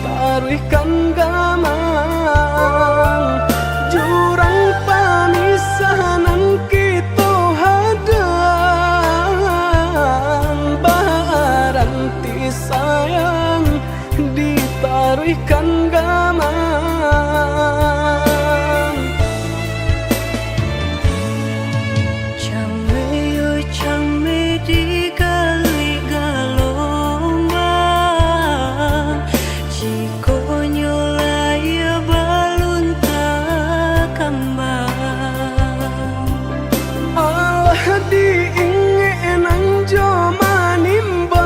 ditaruhkan gamang jurang pamisahan kita hadang baranti sayang ditaruhkan gamang Came di kali galombang Jiko nyolaya balun tak kembang Allah diingenang joma nimbang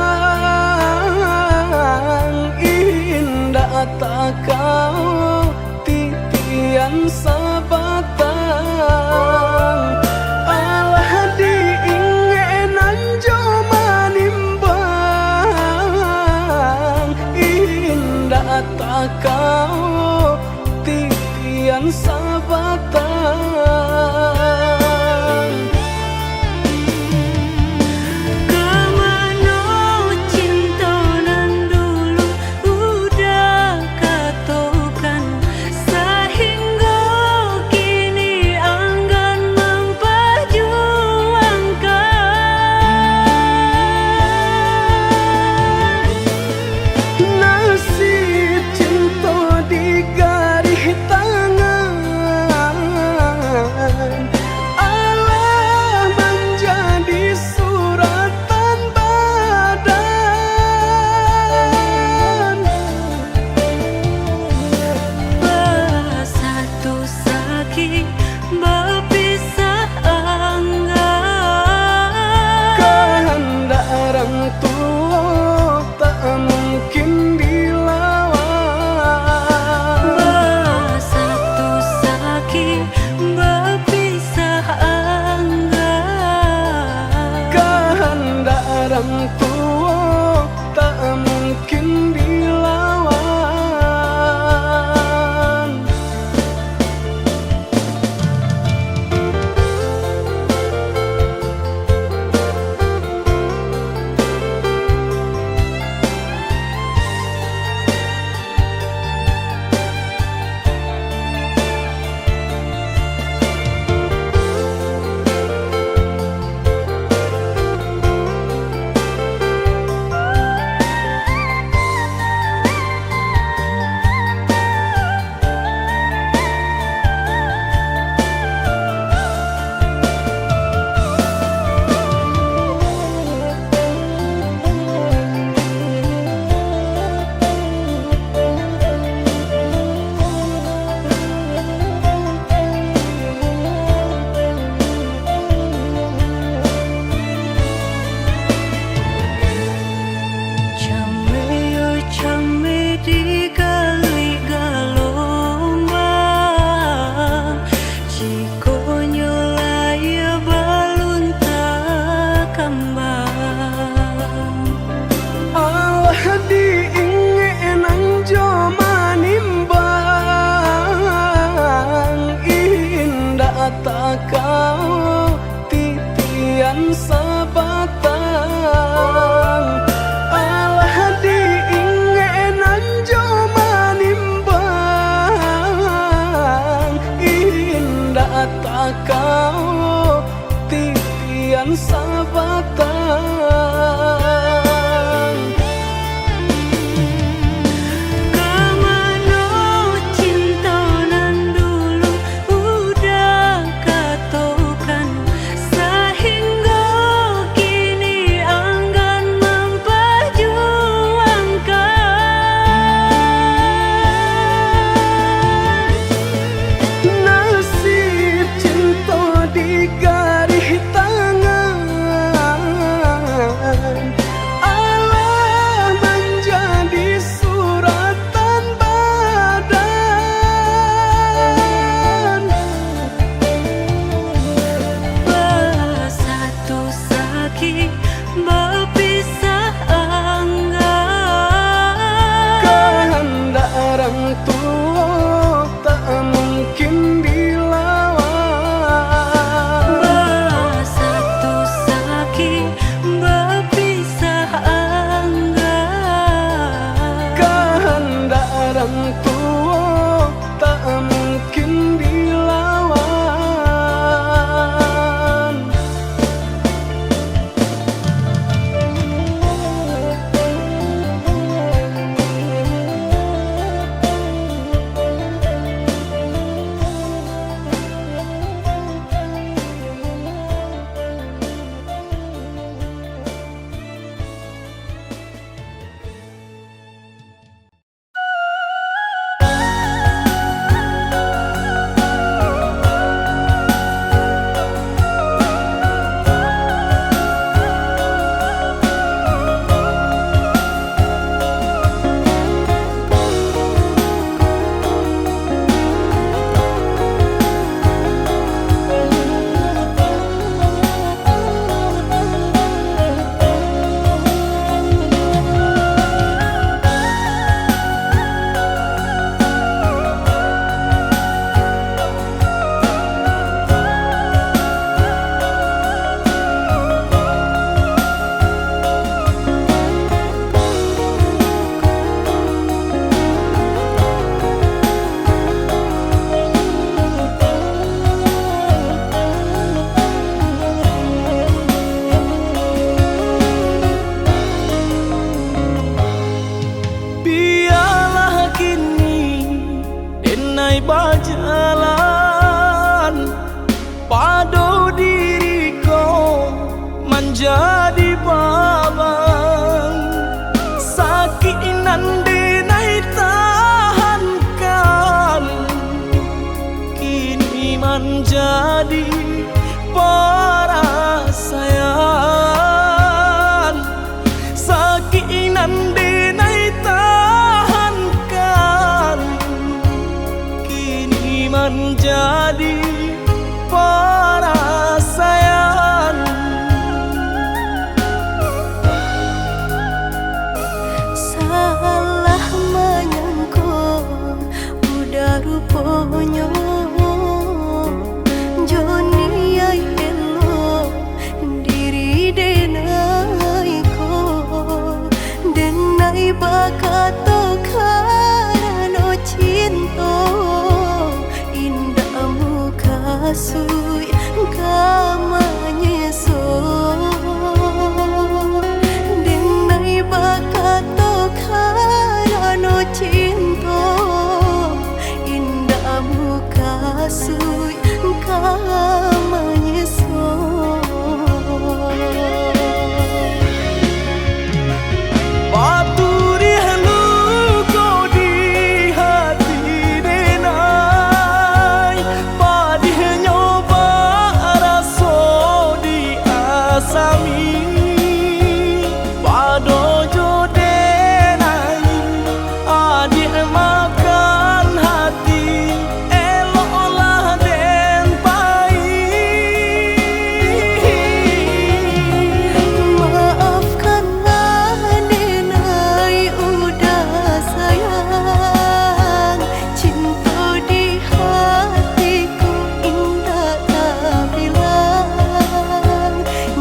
indah tak kau titian sabatang Allah diingenang joma nimbang indah tak kau titian sabatang berjalan padu diriku menjadi babang sakit nanti naik tahankan kini menjadi perasaan sakit nanti naik tahankan kini menjadi perasaan. Salah menyangka udah rupanya Joni ay elo diri denai ko denai bakato karano cinta indah muka sui kamanya so denai bakato karano cinta indah muka sui kamanya so Paturi halu kau di hati denai padih nyoba raso di asami padojo denai adik makan hati eloklah den pai maafkanlah denai udah sayang cinta di hatiku indah tak bilang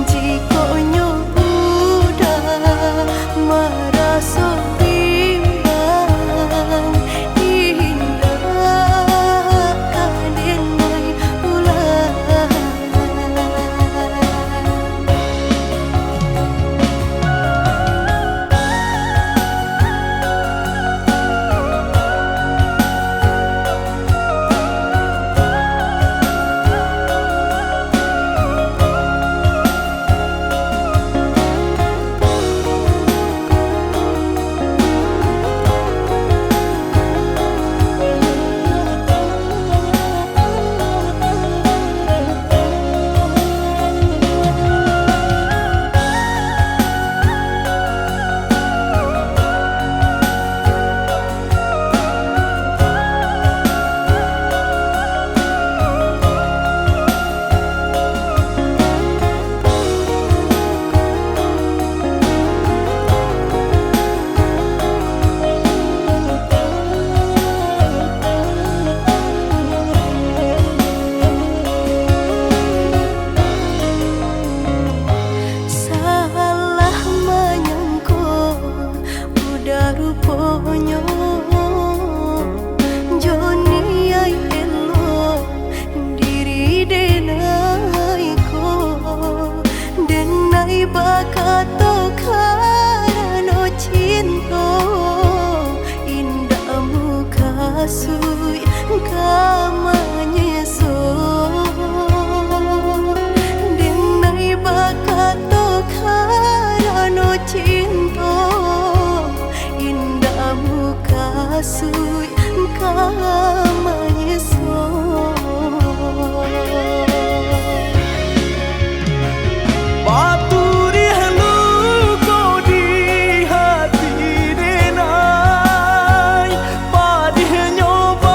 jika udah merasa bimbang indah denai ulang salah menyangka udah rupanya Joni ay elo diri denai ko denai bakato karano cinta indah muka sui kamanya so denai bakato karano cinta indah muka sui kamanya so Paturi halu kau di hati denai padih nyoba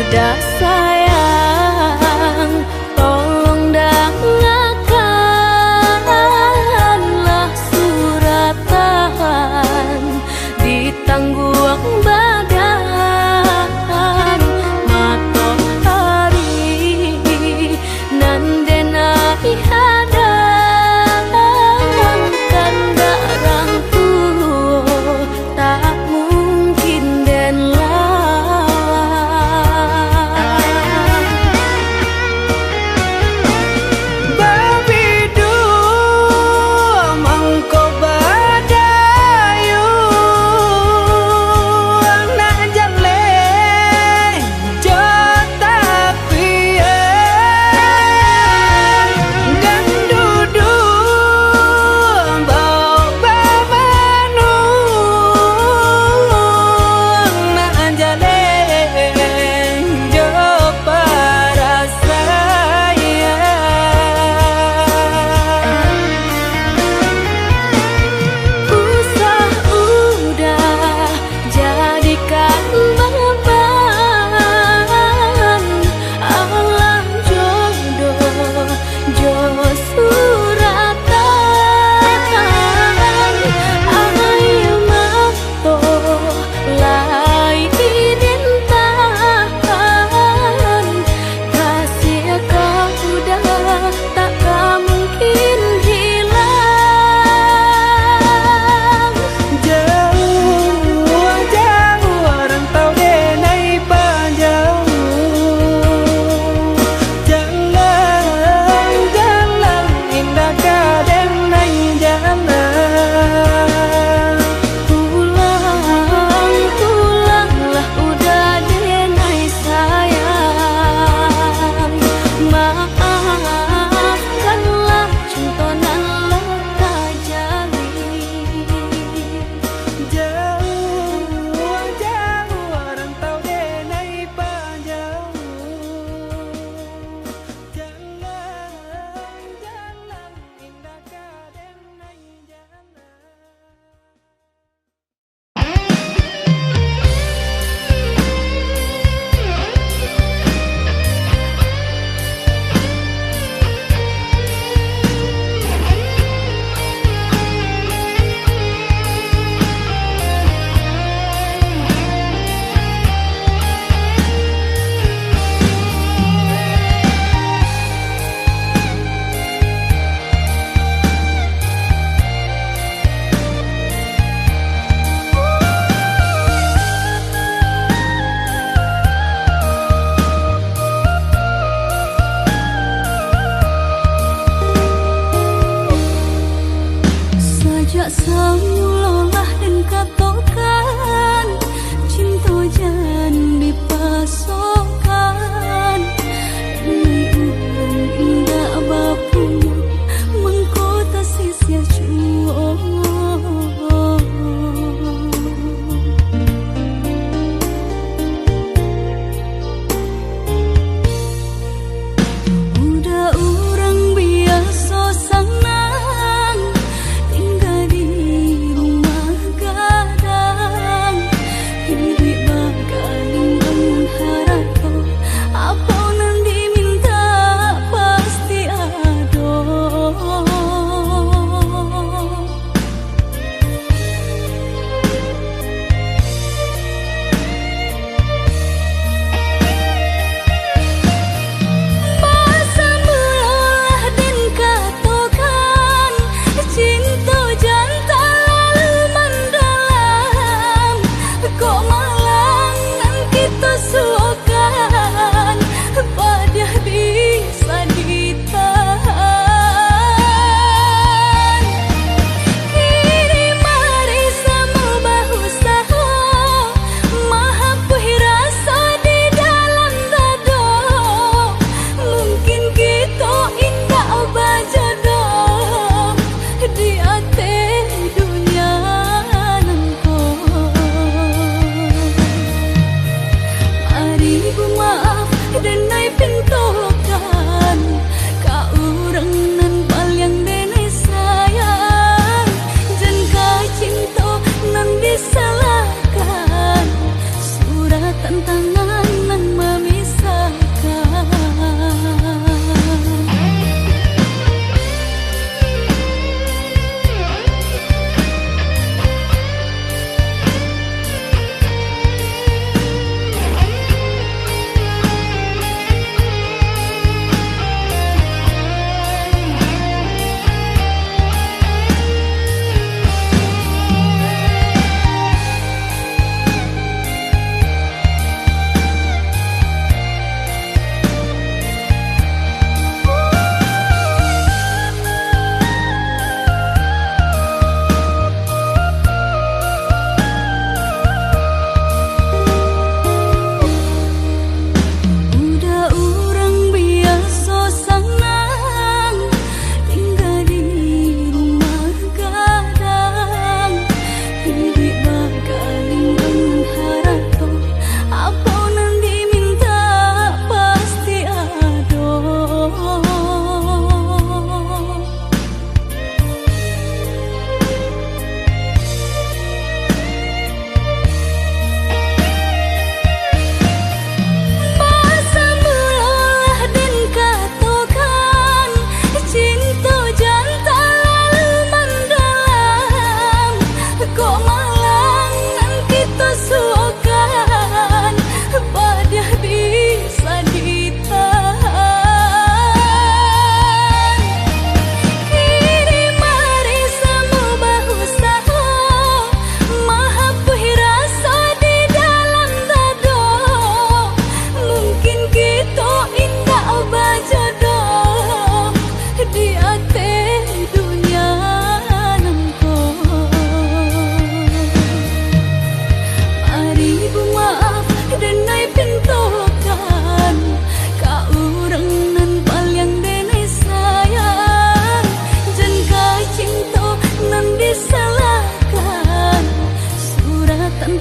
Dah sayang, tolong dengarkanlah suratan di tangguang badan matahari nan denai hadang kanda rangku tak mungkin den lawan.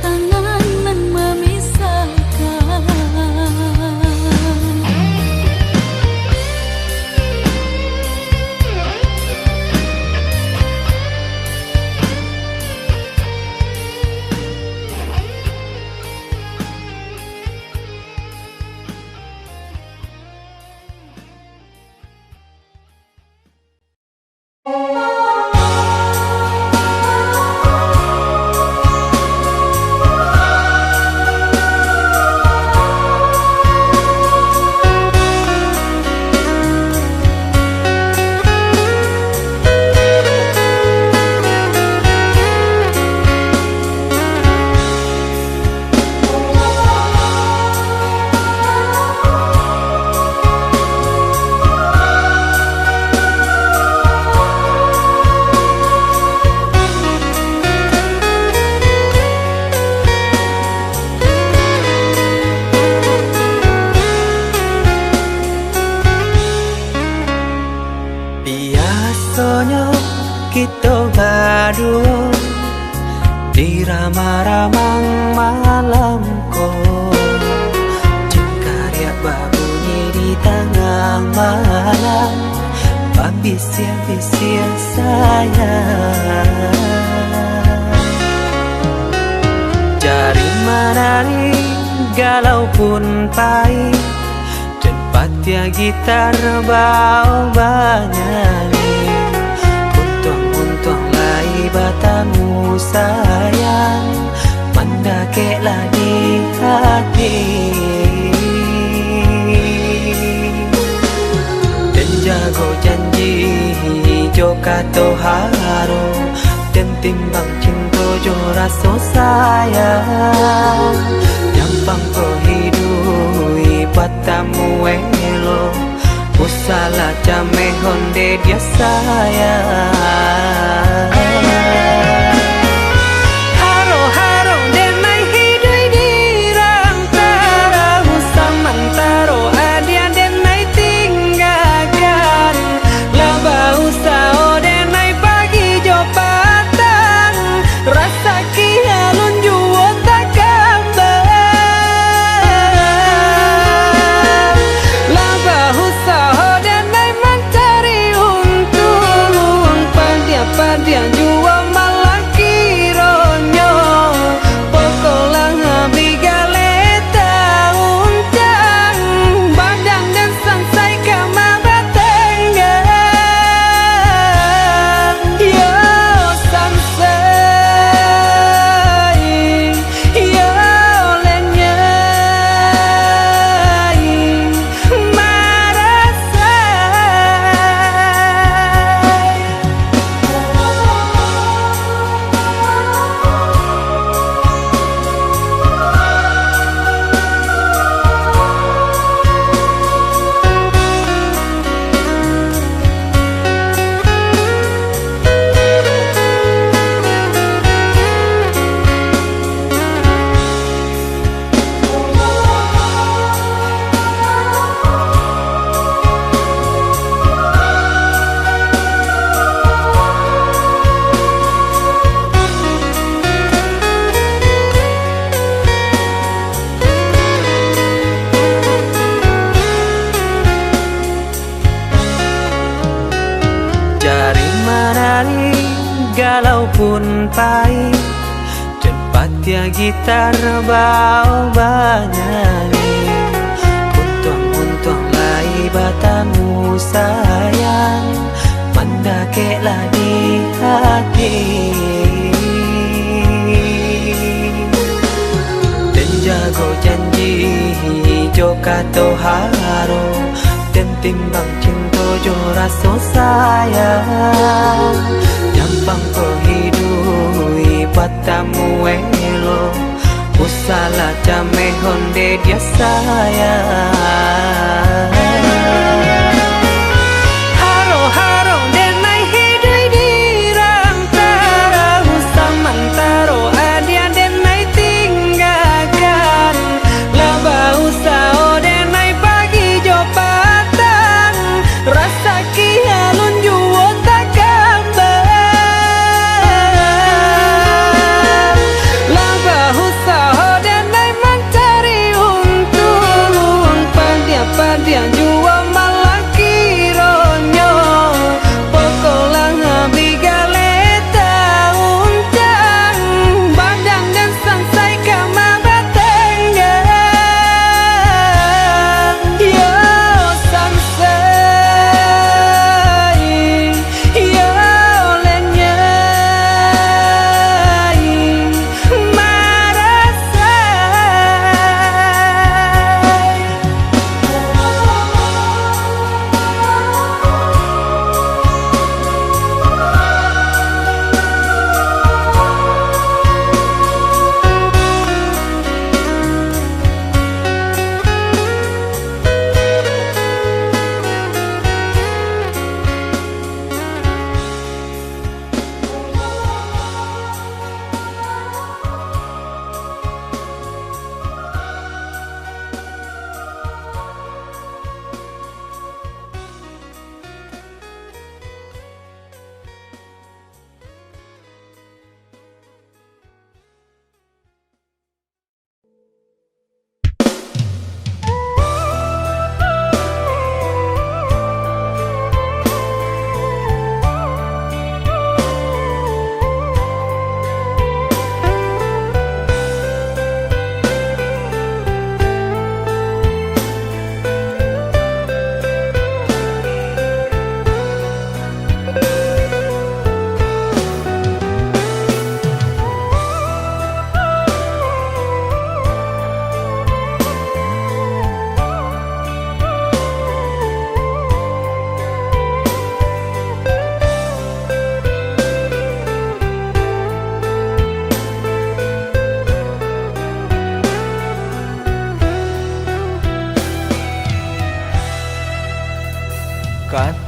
tangan nan memisahkan. Biasanya kita berdua di ramah-ramah malam kau, jika dia berbunyi di tengah malam, berbisir-bisir sayang. Jari menari galau pun pahit, tempat ya gitar bau bernyanyi. Untung lai batamu sayang, mendakeklah di hati. Dan jago janji joka toharo, dan timbang cinta jo rasa sayang. Gampang kau hidui batamu elo, usala jame honde dia sayang. Haro-haro denai hidui di rantara, usamantaro adia denai tinggalkan. Laba usao denai pagi jo patang, rasa kialun juo tak kabar. Laba usao denai mencari untung, pandia-pandia jua malah kironyo. Pokolang bigaleta uncang, badan dan sansai kamar tenggang. Yo sansai, yo lenyai, marasai. Jari menari galau pun pahit, tempat ya gitar bau bernyanyi. Untung lai batamu sayang, mendakeklah di hati. Dan jago janji joka toharo, dan timbang cinta jo rasa sayang. Gampang kau hidui batamu elo, usala jame honde dia sayang. Haro-haro denai hidui di rantara, usamantaro adia denai tinggalkan. Laba usao denai pagi jo patang, rasa kialun juo tak kabar. Laba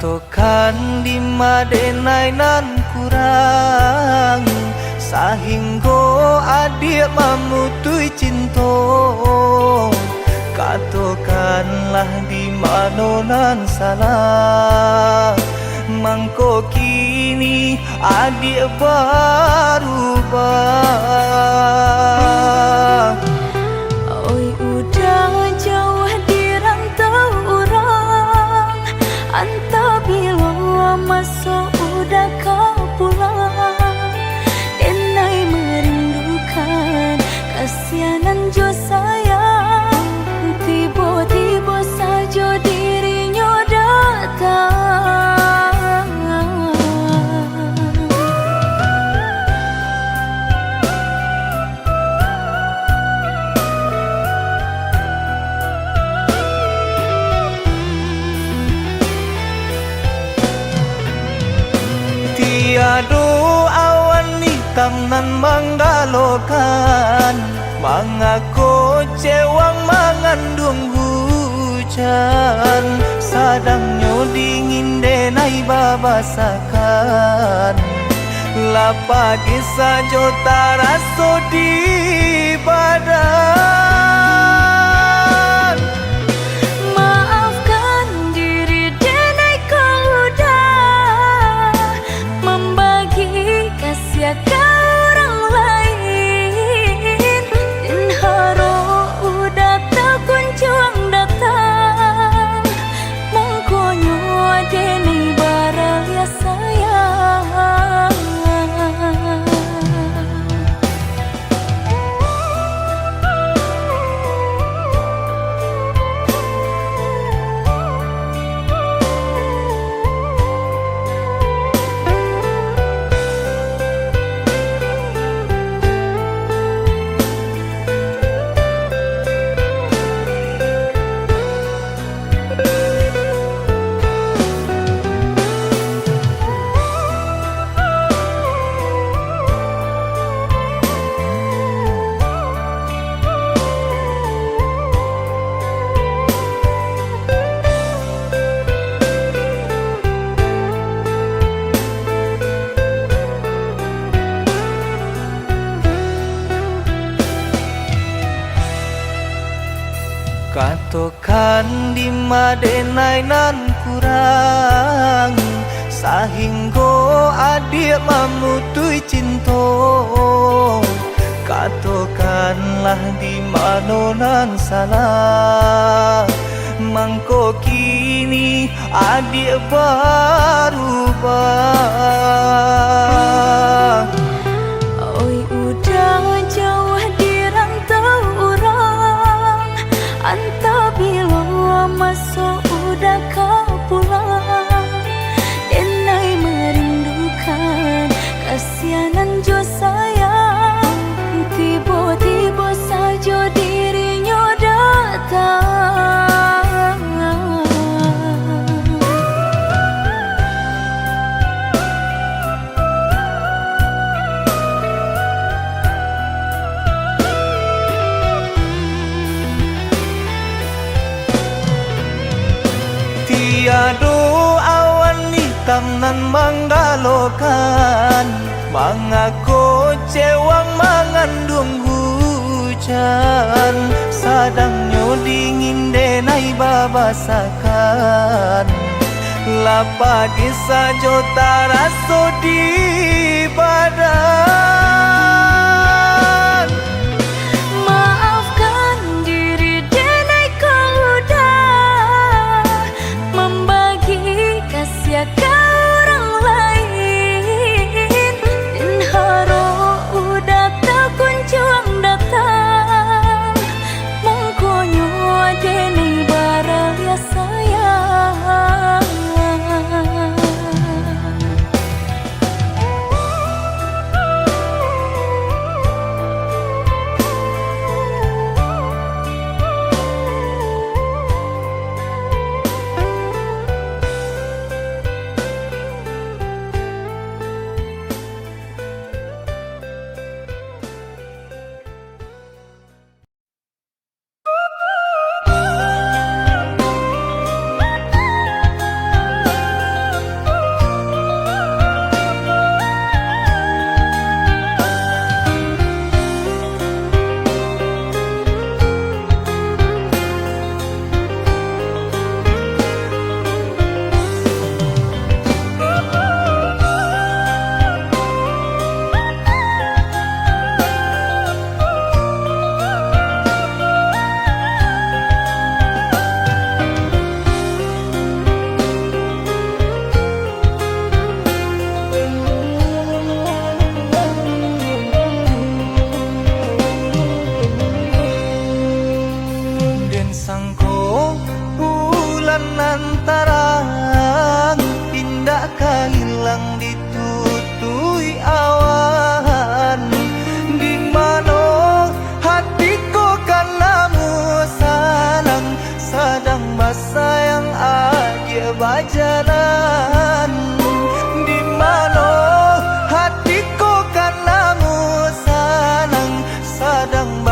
Katokan di madenai nan kurang sahingga adik memutui cinta. Katokanlah di mana nan salah, mangko kini adik berubah. Oi udah jauh di rantau orang, anta bila masuk udah kau pulang. Denai merindukan kasihanan jo sayang, tiba-tiba saja dirinya datang. Tiada awan hitam nan menggalokan, mengaku cewang mengandung hujan. Sadangnya dingin denai babasakan, lapagi saja taraso di badan. Maafkan diri denai kau udah membagi kasih ke orang lain, dan haro udah tak kunjung datang. Mongkonyo denai baraya sayang. Katokan di madenai nan kurang sahingga adik memutui cinta. Katokanlah di mana nan salah, mangko kini adik berubah. Oi udah jauh di rantau orang, anta bila masuk udah kau pulang. Denai merindukan kasihanan jo sayang, tiba-tiba saja dirinya datang. Tiada awan hitam nan menggalokan, mengaku cewang mengandung hujan. Sadangnya dingin denai babasakan, lapagi saja taraso di badan. Maafkan diri denai kau udah membagi kasih ke orang lain, dan haro udah tak kunjung datang. Mongkonyo denai baraya sayang.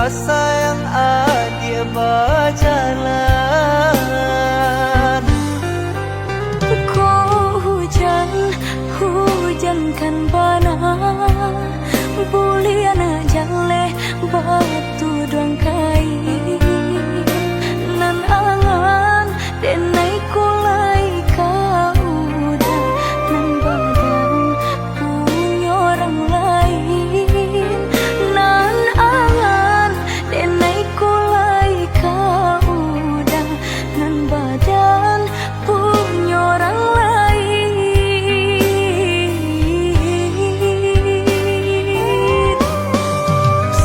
sayang adik berjalan. Kau hujan, hujankan bana buliana jale batu doang kain nan angan denai kulai kau udah nan badan punya orang lain nan angan denai kulai kau udah nan badan punya orang lain.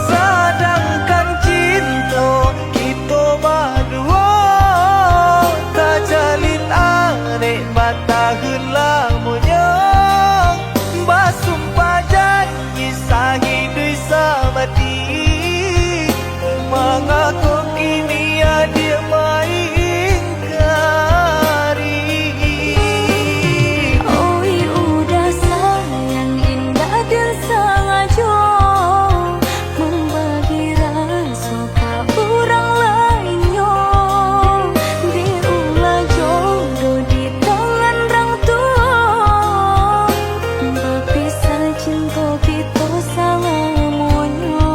Sedangkan cinta kita berdua tak jalin arek batahun lamanya. Basumpah janji sahidui sabati, mengaku kini dia main kari. Oi udah sayang indah dan sengaja membagi rasa ke orang lainnya. Diulah jodoh di tangan orang tua, berpisah cinta kita selamanya.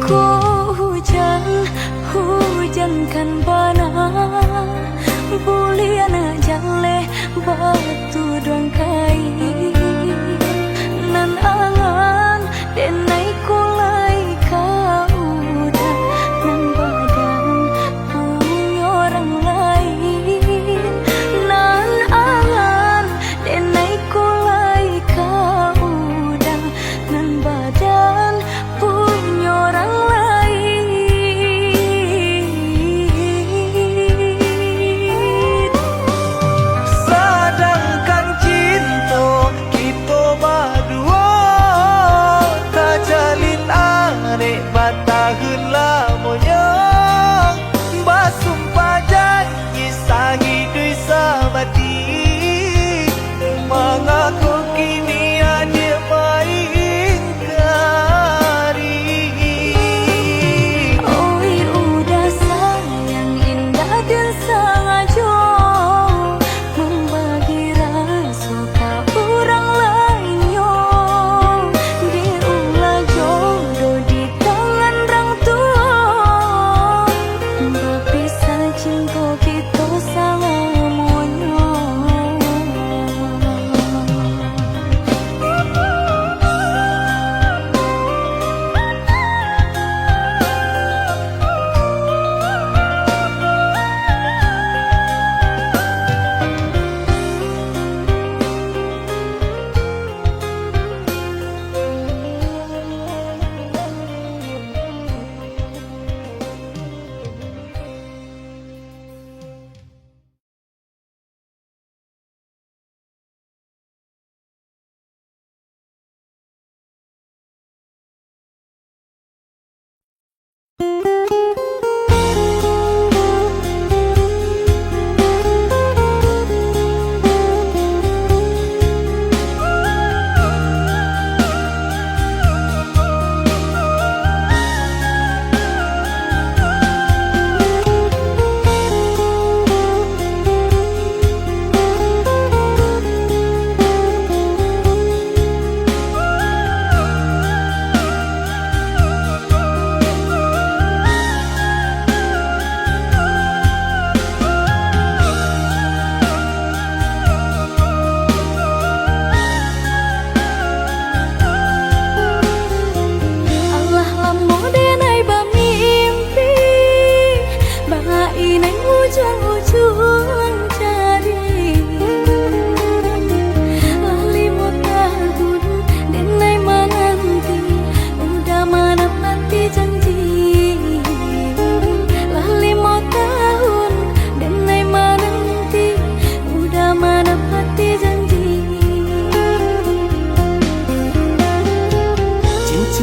Kau hujan, hujankan bana buliana jale batu doang kain nan angan denai kulai kau udah nan badan punya orang lain nan angan denai kulai kau udah nan badan punya orang lain.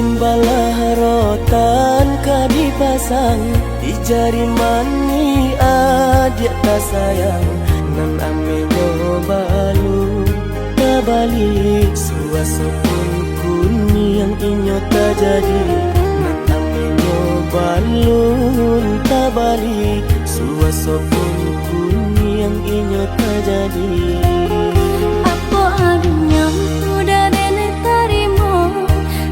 cincin bala rotan ka dipasang di jari mani adik tak sayang nan amenyo balu tak balik suasa pun kuni yang inyo tak jadi nan amenyo balun tak balik suasa pun kuni yang inyo tak jadi. Apa adanya udah nenek tarimo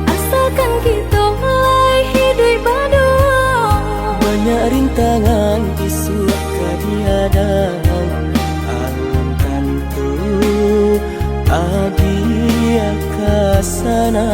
asalkan kita mulai hidup baru. Banyak rintangan isu kadiadang alam tentu adia kasana.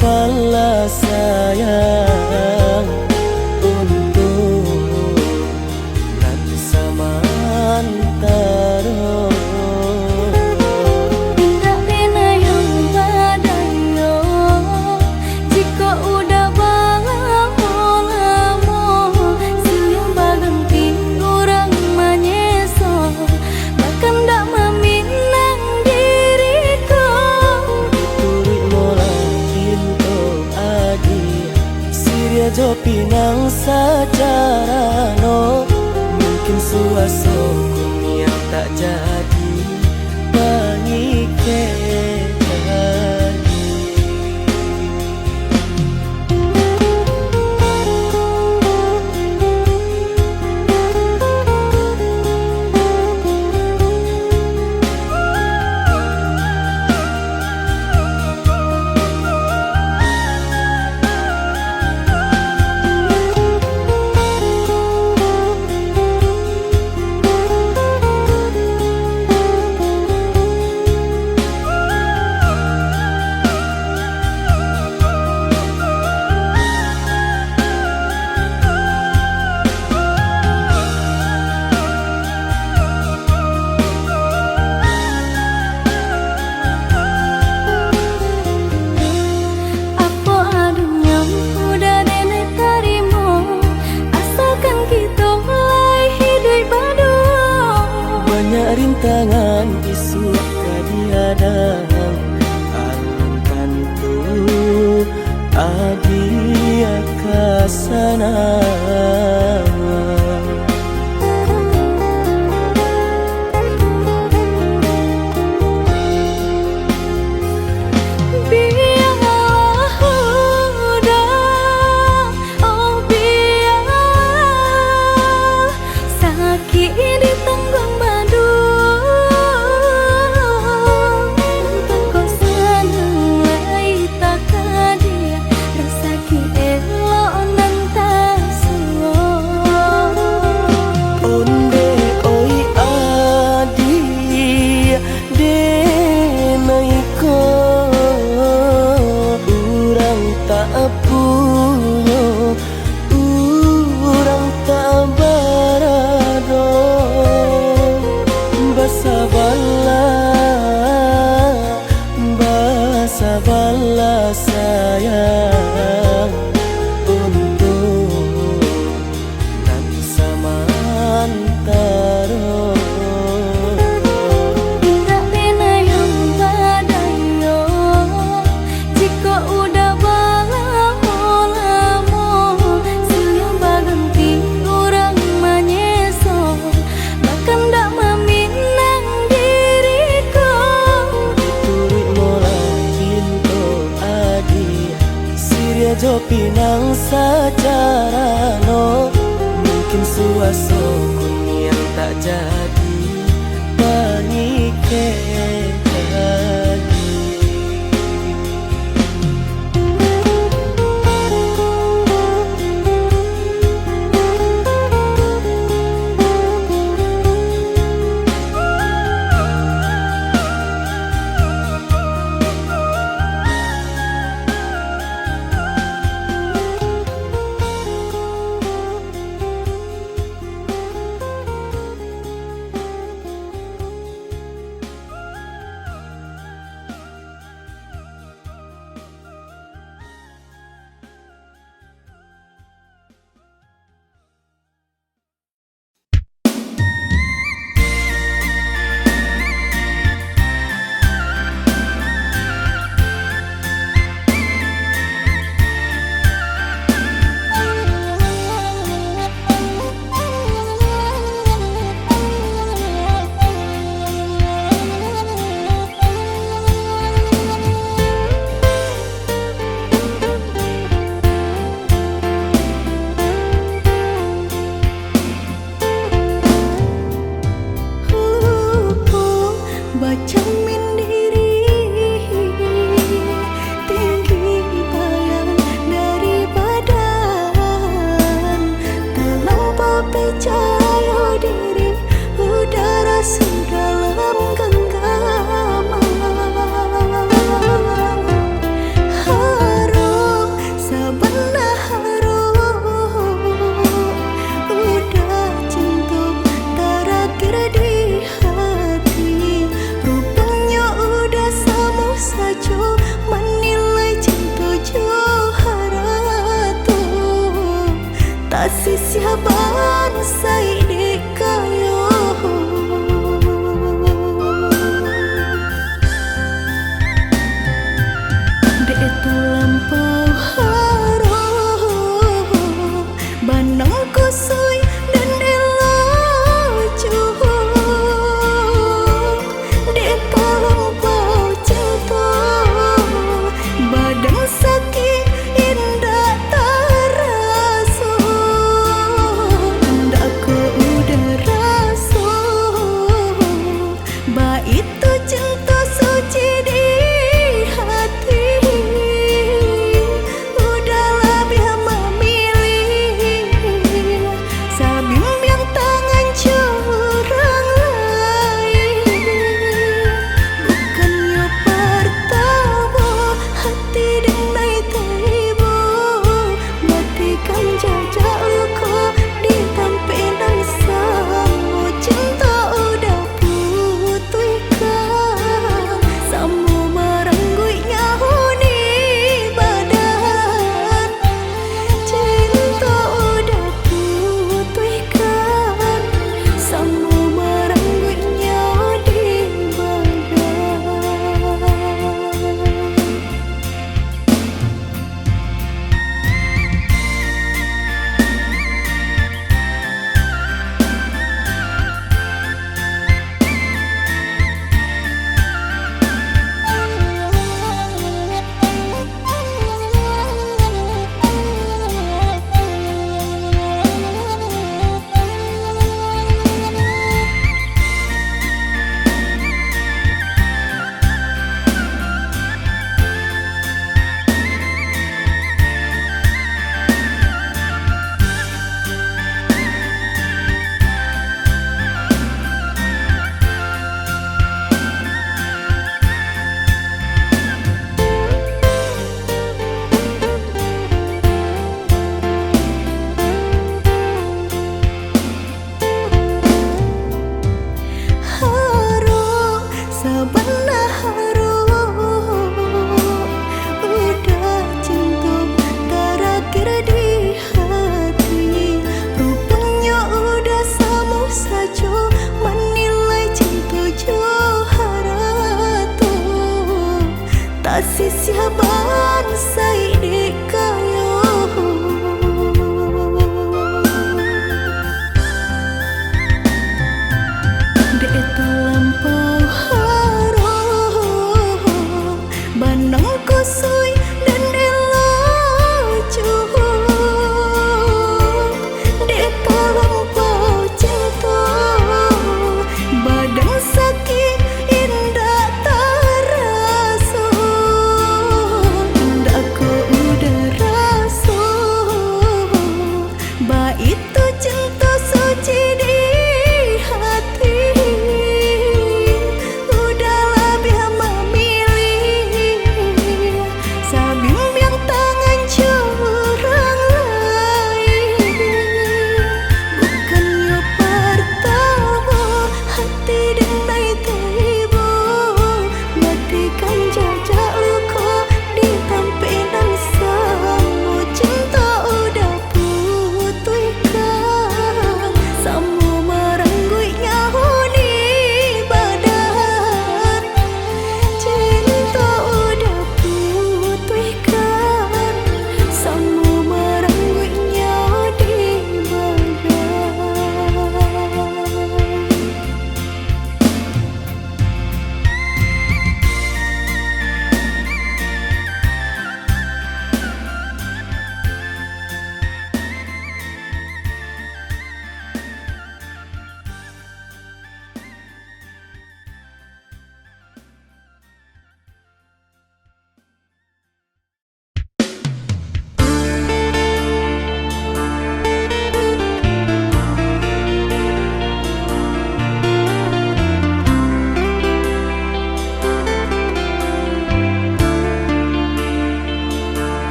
Bala sayang untuk nan samantara. Tidak pena yang badayo jika udah lamo siang baganti orang manyeso bahkan tak meminang diriku. Turik mola pinto adi Siria jo pinang secara no mungkin suaso kuni yang tak jadi pengikir. Rintangan isu kadiadang alam tentu adia kasana. Bala sayang untuk nan samantara. Tidak pena yang badayo jika udah lamo siang baganti orang manyeso bahkan tak meminang diriku. Turik mola pinto adi Siria jo pinang secara no mungkin suaso tak jadi pangike lagi.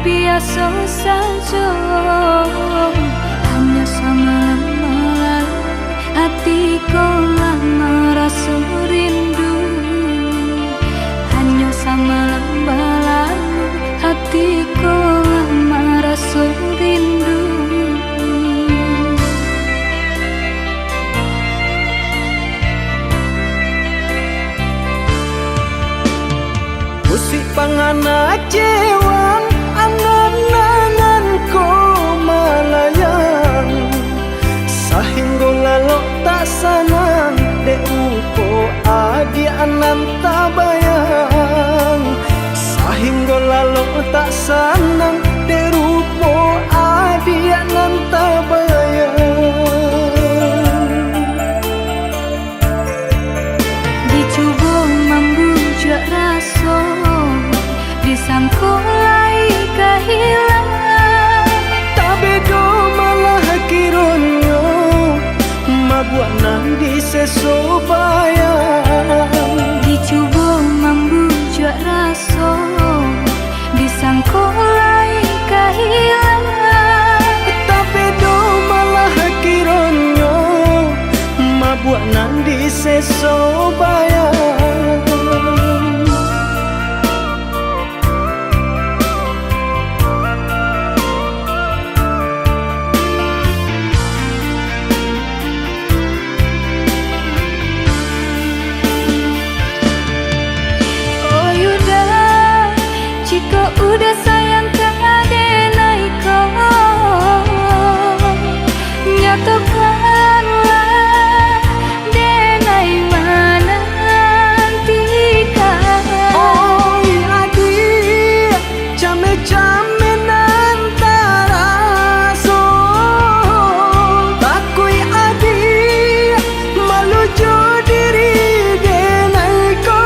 biasa saja, hanya sama hatiku lama rasa rindu, hanya sama lalu hatiku lama rasa rindu. Musik pangana cewang angan-angan ko malayang, sahinggo lalok tak sanang de upo adi anan tabayang, sahinggo lalok tak sanang de rupo adi anan tabayang. Dicoba membujuk rasa, disangkulai kehilangan, tapi do malah kironyo mabuat nang disesobayang. dicoba membujuk rasa, disangkulai kehilangan, Tapi do malah kironyo mabuat nang disesobayang. oh yuda, jika udah sayang ke adenai kau, nyatakanlah denai mana nantikan. Oi adik, came-came nantara so, takui adik malujo diri denai ko,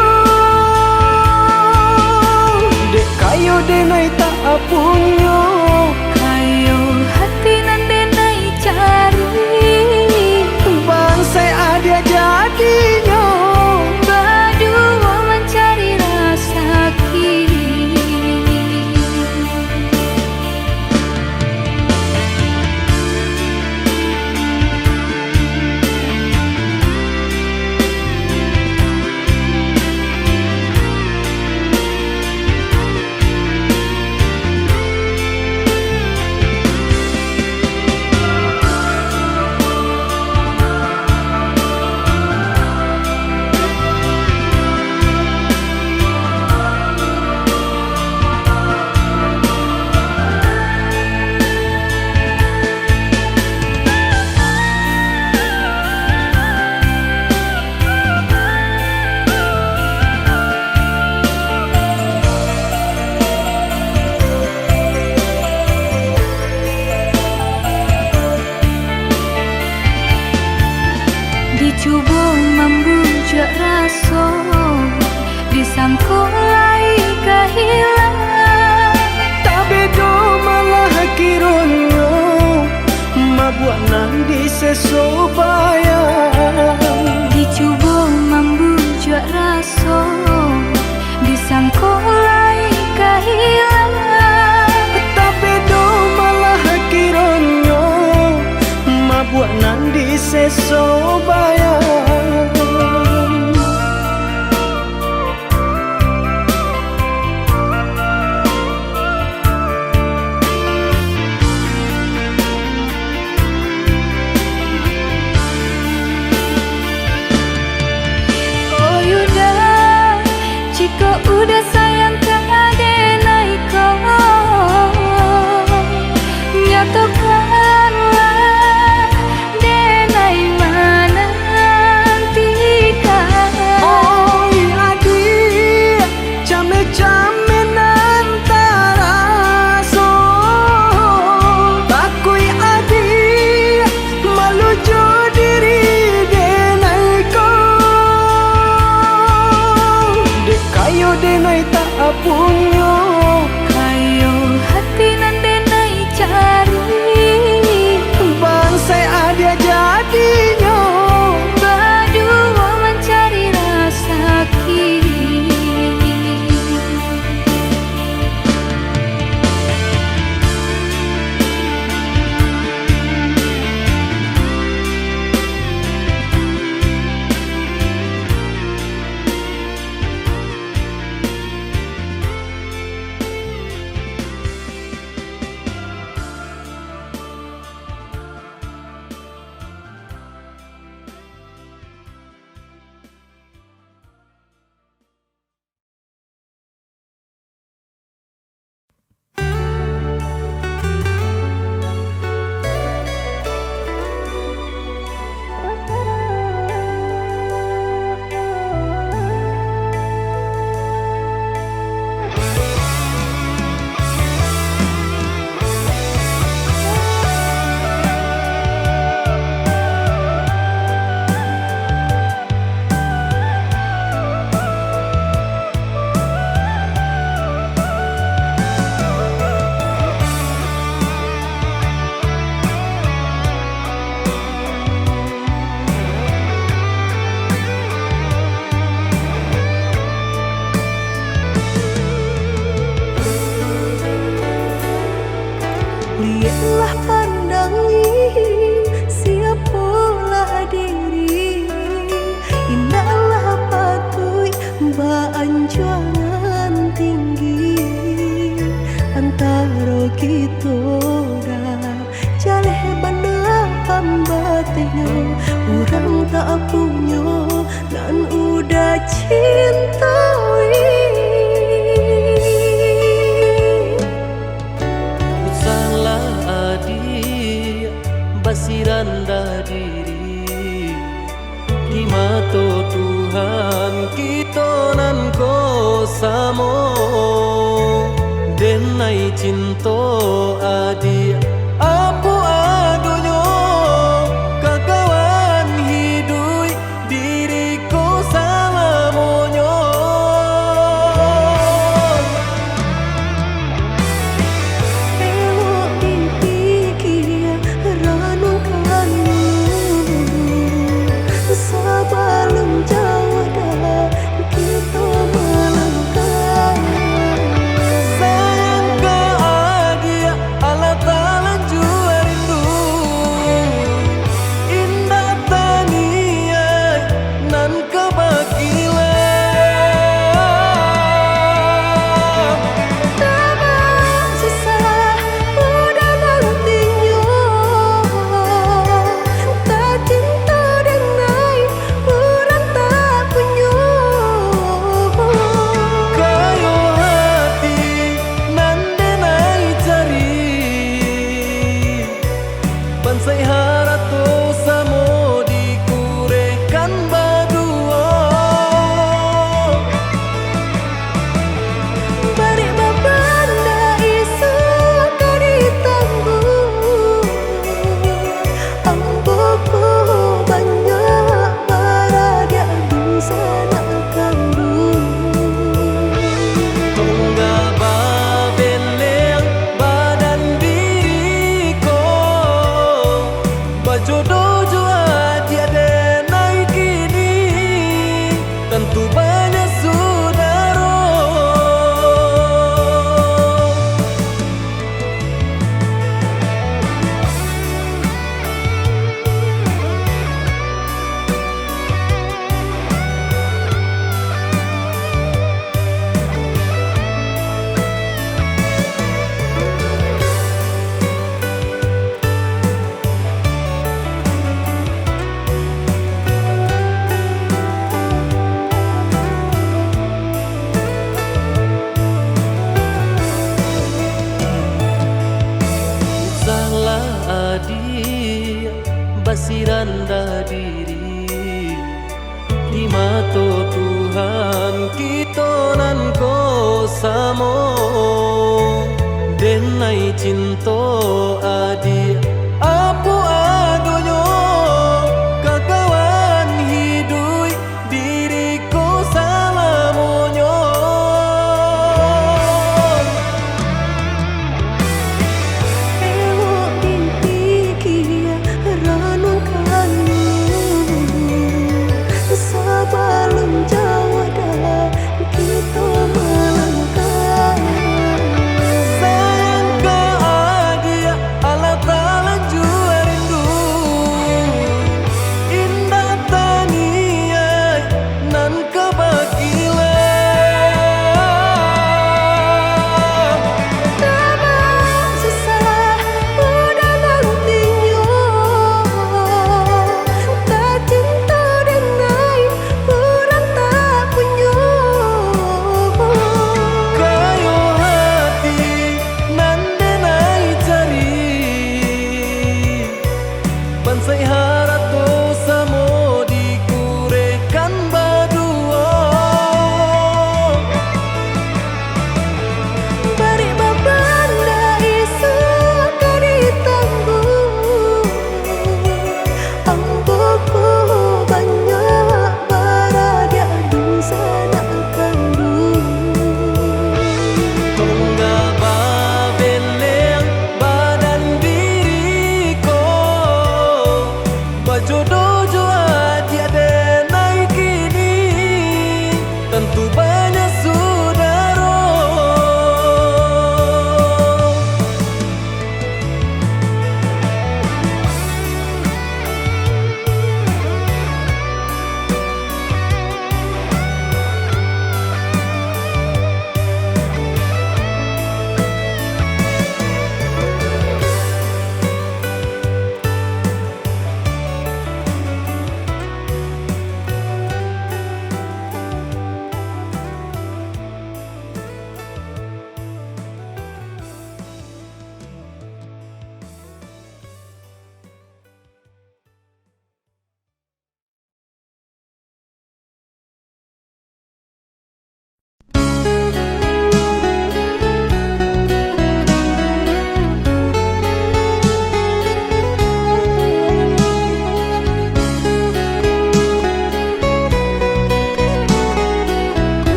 dek kayo denai tak punyo. Ayo hati nan denai cari, Bangsai ada jadinya, berdua mencari rasa kini. Dicoba membujuk rasa, disangkulai kehilangan, tapi do malah kironyo mabuat nang disesobayang. dicoba membujuk rasa, disangkulai kehilangan, Tapi do malah kironyo mabuat nang disesobayang. oh yuda, jika udah sayang ke adenai kau, nyatakanlah denai mana nantikan. Oi adik, came-came nantara so, takui adik malujo diri denai ko, dek kayo denai tak punyo. Ayo hati nan denai cari, Bangsai ada jadinya, berdua mencari rasa kini. samo denai cinto adi apu adonyo kakawan hidui diriku salamonyo Ewo dipikir ranu kamu sebelum jauh dah kita melangkah. sayang ke adia Allah Ta'ala jua rindu indah tania nan kebagilan Tabang susah udah nantinya tak cinta denai orang tak punya. kayo hati nan denai cari bansai harato samo dikurekan badua Bari babanda isu kari tangguh Amboku banyak baradia bisa nak kandung. tunggal babeleng badan diriku bajodoh jua dia denai kini tentu banyak saudara salah adi basiranda diri di mata Tuhan kita nan ko samo denai cinto adi apu adonyo kakawan hidui diriku salamonyo Ewo dipikir ranu kamu sebelum jauh dah kita melangkah. sayang ke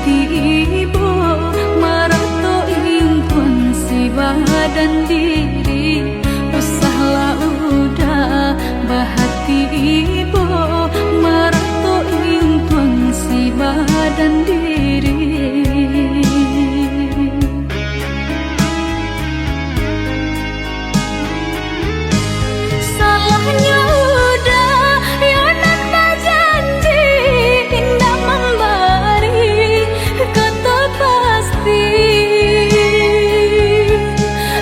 bahati ibu marato impuan si badan diri usahlah udah bahati ibu marato impuan si badan diri. Salahnya udah yonan berjanji indah memberi kata pasti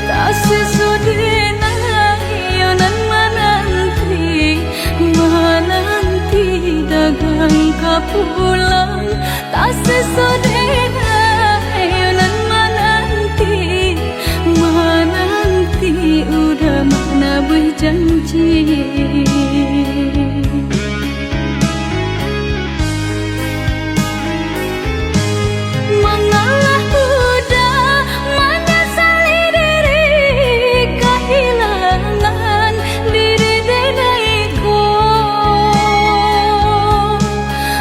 tak sesudahnya yonan menanti dagang kapulang tak sesudahnya yonan menanti udah mana berjanji. Mengalah udah menyesali diri kehilangan diri denaiku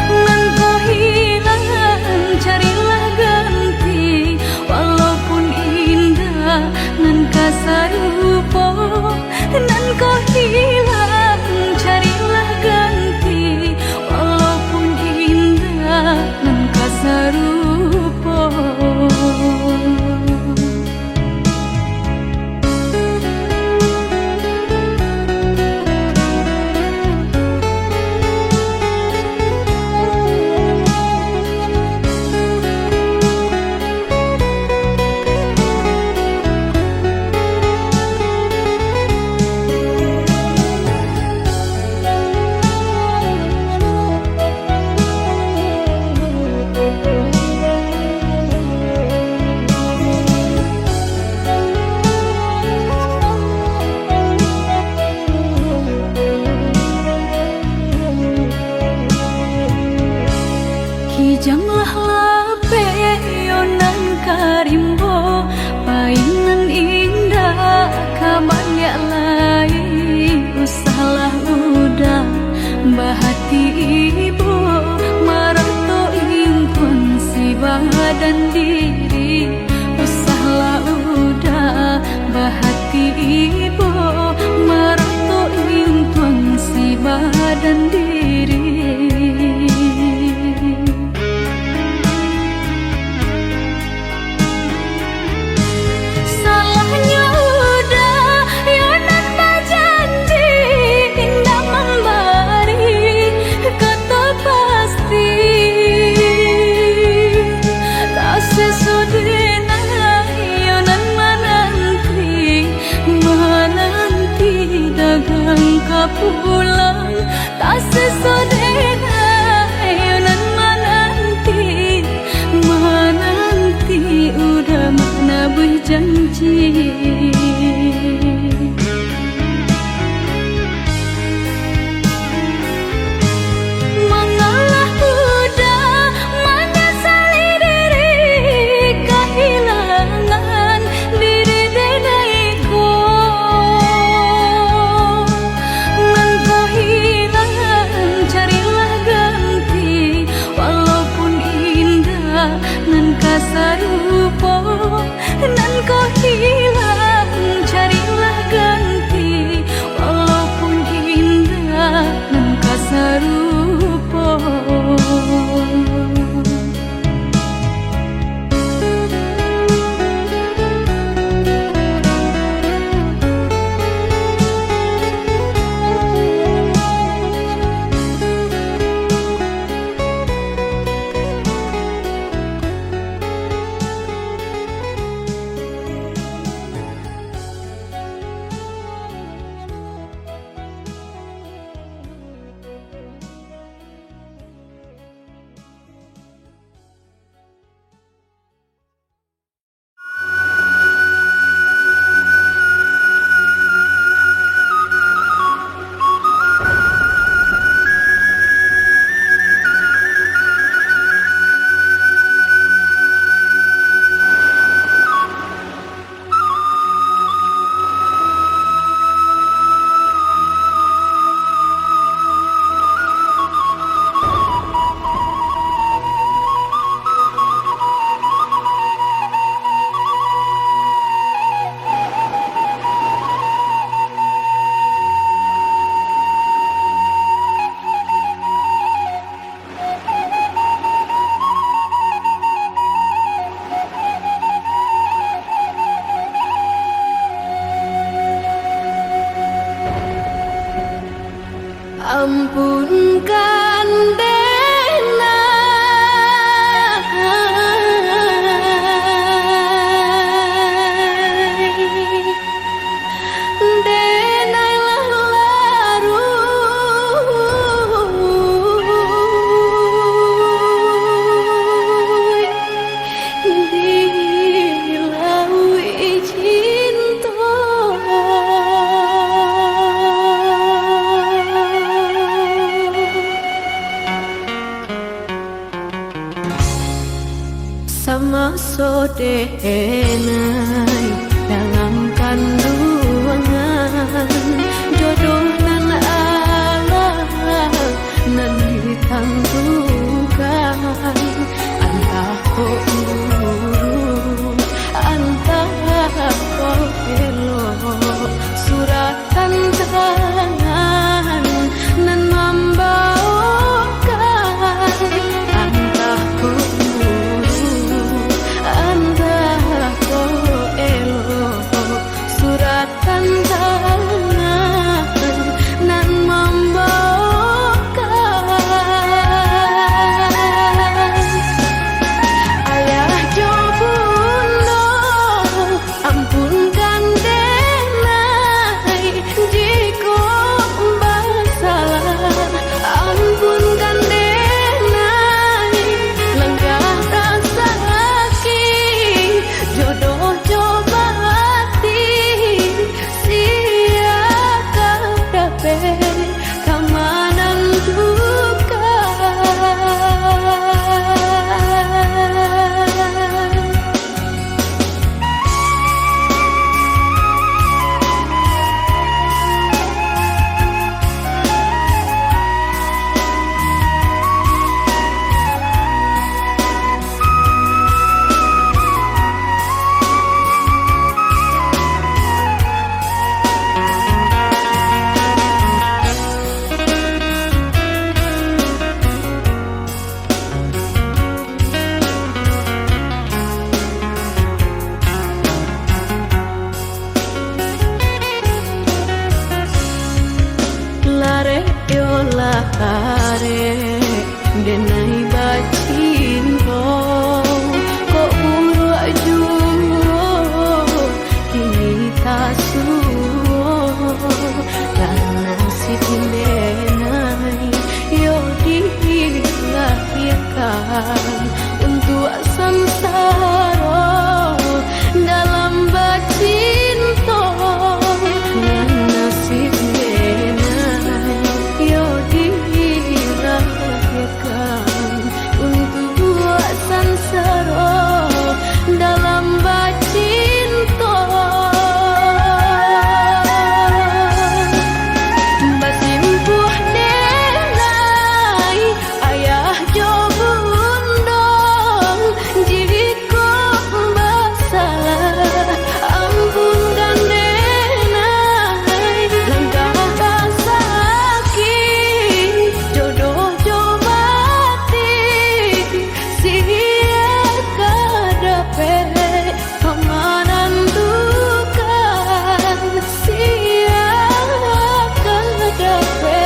ngan kau hilang carilah ganti walaupun indah ngan kasar rupa nan kau hilang carilah ganti walaupun indah nan kasar rupa. Kijanglah lape yonan karimbo painan indah kabanyak lain usahlah udah bahati ibu marato impuan si badan diri usahlah udah bahati ibu marato impuan si badan diri. Pulang tak sesudahnya yonan menanti udah mana berjanji. Mengalah udah menyesali diri kehilangan diri denaiku nan kasar rupa nan kau hilang carilah ganti walaupun indah nan kasar rupa. sama sodenai dalam kandungan jodoh nan Allah nan ditangguhkan antah kok guru antah kok elok surat tantangan nan membawakan antah kok surat tantangan nan membawakan ayah jo bunda ampunkan denai jika bersalah ampunkan denai lenggah rasa sakit jodoh coba kamanan duka lare denai bacinto kok uruk juo kini tasuo dan nasib denai yo dilahirkan untuk samsara dalam bacinto dan nasib untuk sansara dalam bacinto basimpuh denai ayah jo bundong jika bersalah ampunkan denai lenggah rasa sakit jodoh kamanan duka sia kadape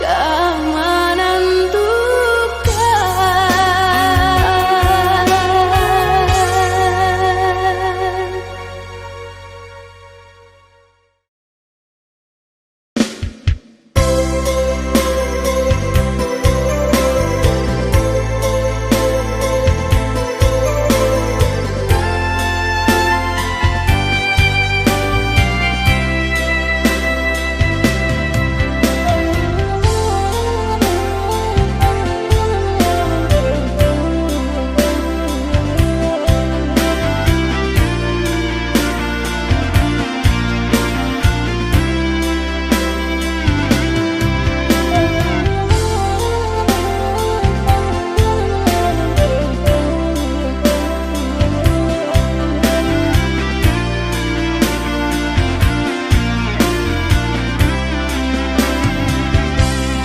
kamanan duka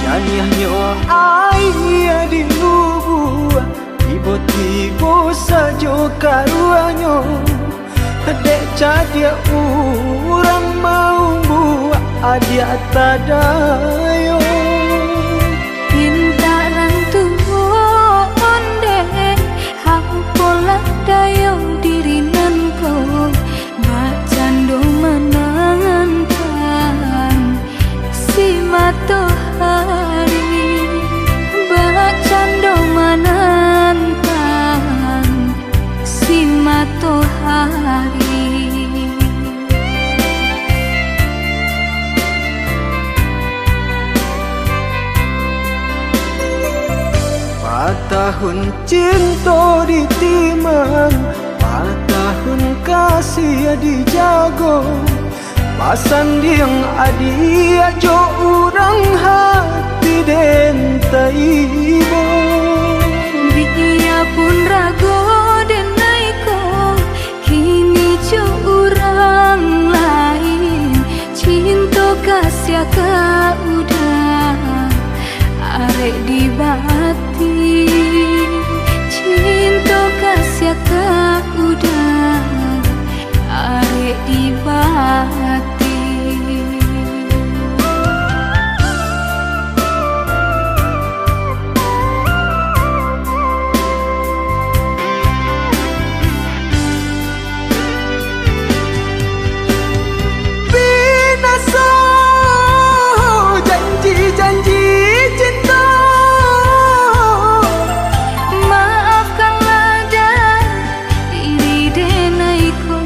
Nyanyiannya ayah di lubua tiba-tiba saja karuannya dek cadia orang mau buat adia tadayo pintaran tuhon deh hapola dayo diri nanko bacando menangan si matahari bacando menangan si matahari Tahun cinta ditimang, tahun kasih dijago. Pasan diang adi ajo urang hati den taibo. Dia pun rago den naiko, kini jo urang lain. Cinta kasih ka udah arek di bati. Cinta kasih ka udah arek di bati. Binasa janji-janji cinta. Maafkanlah dan diri denaiko.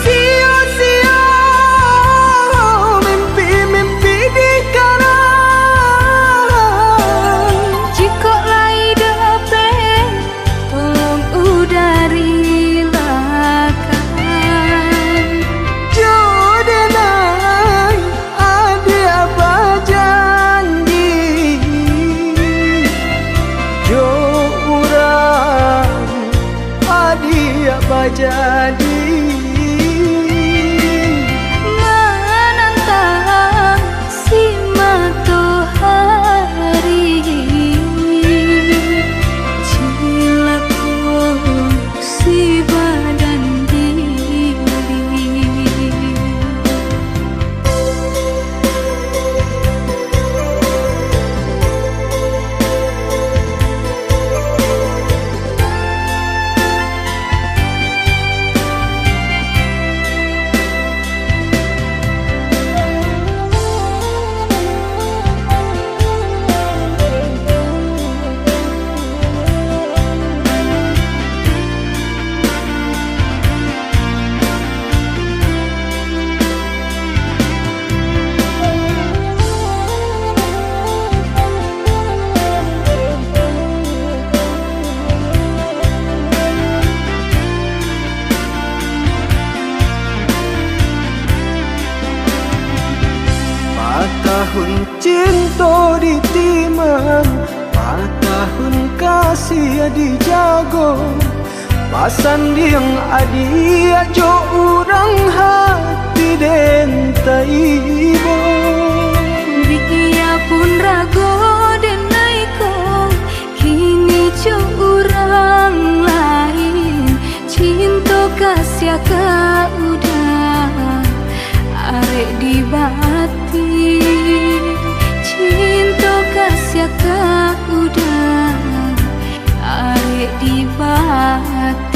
Sia-sia mimpi-mimpi dikarang. Jika lai dape, tolong udarilakan. Jodenai adi apa janji. Jo urang adi apa jadi. Menantang si matahari, cilaku si badan diri. Tahun cinta ditimang, tahun kasih dijago. Pasan diang adi ajo urang hati den taibo. Dia pun rago den naiko, kini jo urang lain. Cinta kasih ka udah arek di bati. Cinta kasih ka udah arek di bati.